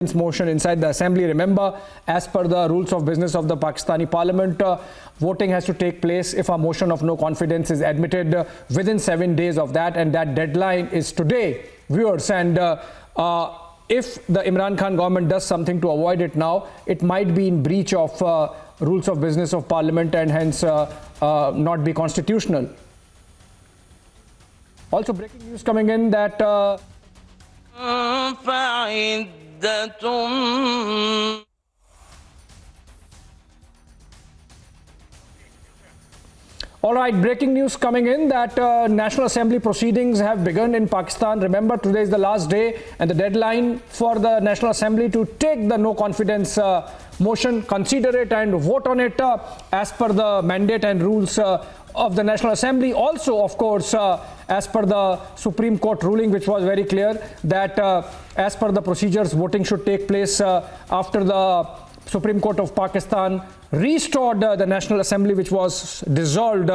motion inside the assembly. Remember, as per the rules of business of the Pakistani parliament, voting has to take place if a motion of no confidence is admitted within 7 days of that, and that deadline is today, viewers. And if the Imran Khan government does something to avoid it now, it might be in breach of rules of business of parliament and hence not be constitutional. Also, breaking news coming in that all right, breaking news coming in that National Assembly proceedings have begun in Pakistan. Remember, today is the last day and the deadline for the National Assembly to take the no confidence motion, consider it and vote on it as per the mandate and rules of the National Assembly. Also, of course, as per the Supreme Court ruling, which was very clear that as per the procedures, voting should take place after the Supreme Court of Pakistan restored the National Assembly, which was dissolved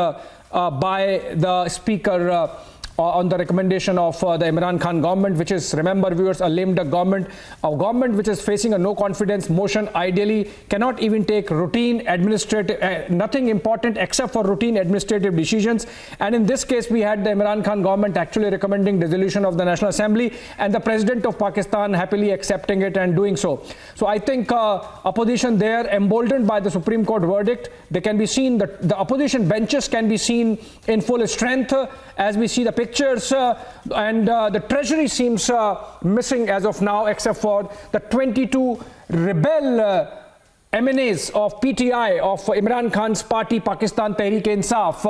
by the Speaker on the recommendation of the Imran Khan government, which is, remember viewers, a lame duck government, a government which is facing a no confidence motion, ideally cannot even take routine administrative, nothing important except for routine administrative decisions. And in this case, we had the Imran Khan government actually recommending dissolution of the National Assembly and the President of Pakistan happily accepting it and doing so. So I think opposition there, emboldened by the Supreme Court verdict, they can be seen, the opposition benches can be seen in full strength as we see the pictures, and the treasury seems missing as of now, except for the 22 rebel MNAs of PTI, of Imran Khan's party, Pakistan Tehreek-e-Insaf.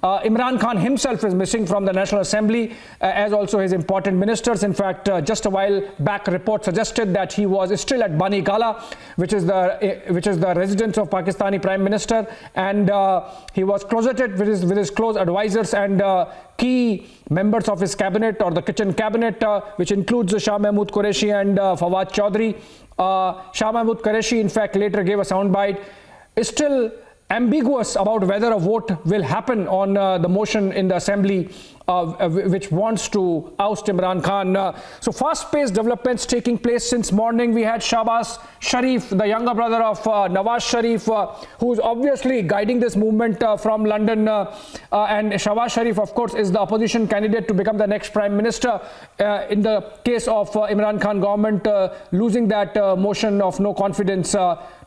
Imran Khan himself is missing from the National Assembly, as also his important ministers. In fact, just a while back, report suggested that he was still at Bani Gala, which is the residence of Pakistani Prime Minister, and he was closeted with his close advisors and key members of his cabinet, or the kitchen cabinet, which includes Shah Mahmood Qureshi and Fawad Chaudhry. Shah Mahmood Qureshi, in fact, later gave a soundbite, is still ambiguous about whether a vote will happen on the motion in the assembly which wants to oust Imran Khan. So fast-paced developments taking place since morning. We had Shahbaz Sharif, the younger brother of Nawaz Sharif, who is obviously guiding this movement from London. And Shahbaz Sharif, of course, is the opposition candidate to become the next Prime Minister in the case of Imran Khan government losing that motion of no confidence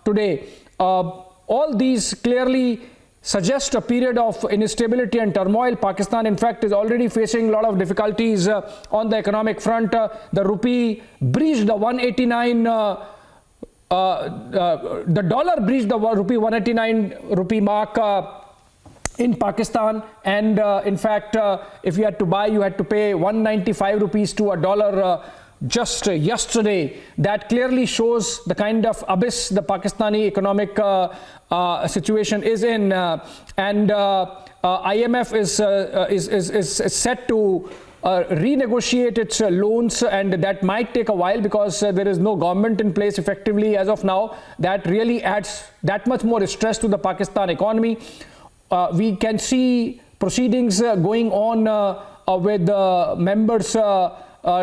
today. All these clearly suggest a period of instability and turmoil. Pakistan, in fact, is already facing a lot of difficulties on the economic front. The rupee breached the 189, the dollar breached the rupee 189 rupee mark in Pakistan, and in fact, if you had to buy, you had to pay 195 rupees to a dollar just yesterday. That clearly shows the kind of abyss the Pakistani economic situation is in, and IMF is set to renegotiate its loans, and that might take a while because there is no government in place effectively as of now. That really adds that much more stress to the Pakistan economy. We can see proceedings going on with the members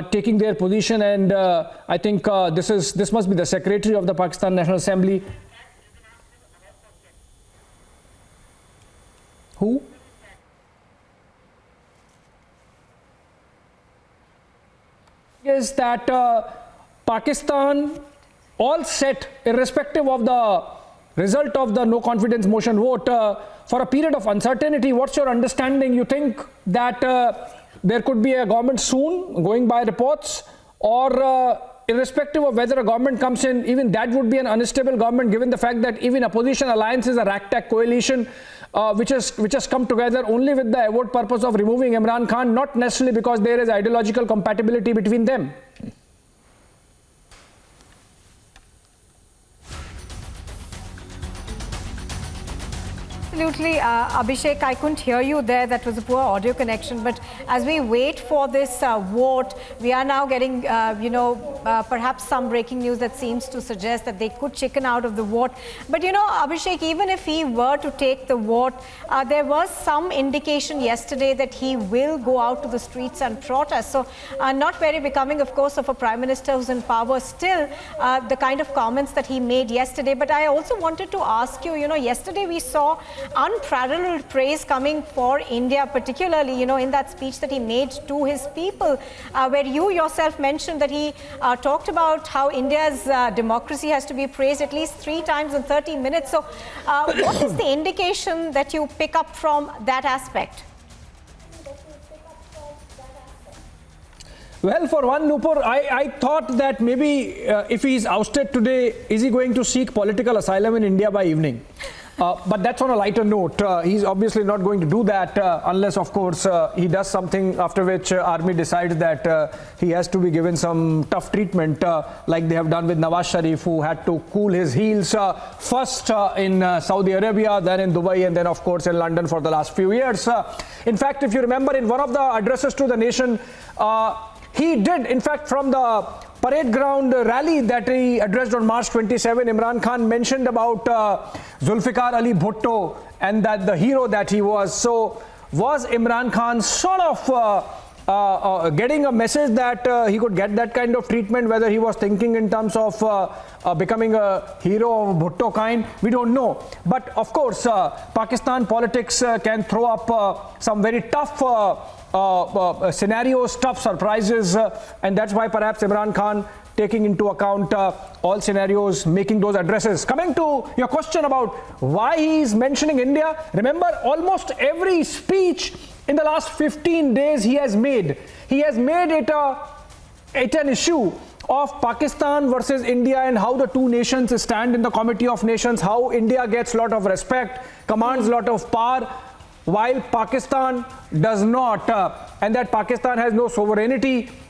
taking their position, and I think this must be the Secretary of the Pakistan National Assembly. Who? Is that Pakistan all set, irrespective of the result of the no confidence motion vote, for a period of uncertainty. What's your understanding? You think that there could be a government soon, going by reports, or irrespective of whether a government comes in, even that would be an unstable government, given the fact that even opposition alliance is a ragtag coalition which has come together only with the avowed purpose of removing Imran Khan, not necessarily because there is ideological compatibility between them. Absolutely, Abhishek, I couldn't hear you there. That was a poor audio connection. But as we wait for this vote, we are now getting, perhaps some breaking news that seems to suggest that they could chicken out of the vote. But you know, Abhishek, even if he were to take the vote, there was some indication yesterday that he will go out to the streets and protest. So not very becoming, of course, of a prime minister who's in power. Still, the kind of comments that he made yesterday. But I also wanted to ask you, you know, yesterday we saw unparalleled praise coming for India, particularly, you know, in that speech that he made to his people, where you yourself mentioned that he talked about how India's democracy has to be praised at least 3 times in 30 minutes. So what is the indication that you pick up from that aspect? Well, for one, Nupur, I thought that maybe if he's ousted today, is he going to seek political asylum in India by evening? But that's on a lighter note. He's obviously not going to do that unless, of course, he does something after which army decides that he has to be given some tough treatment, like they have done with Nawaz Sharif, who had to cool his heels first in Saudi Arabia, then in Dubai, and then, of course, in London for the last few years. In fact, if you remember, in one of the addresses to the nation, he did, in fact, from the parade ground rally that he addressed on March 27, Imran Khan mentioned about Zulfikar Ali Bhutto and that the hero that he was. So was Imran Khan sort of getting a message that he could get that kind of treatment, whether he was thinking in terms of becoming a hero of Bhutto kind? We don't know. But of course, Pakistan politics can throw up some very tough scenarios, tough surprises, and that's why perhaps Imran Khan taking into account all scenarios, making those addresses. Coming to your question about why he is mentioning India, remember almost every speech in the last 15 days he has made it an issue of Pakistan versus India and how the two nations stand in the Committee of Nations, how India gets a lot of respect, commands a lot of power, while Pakistan does not, and that Pakistan has no sovereignty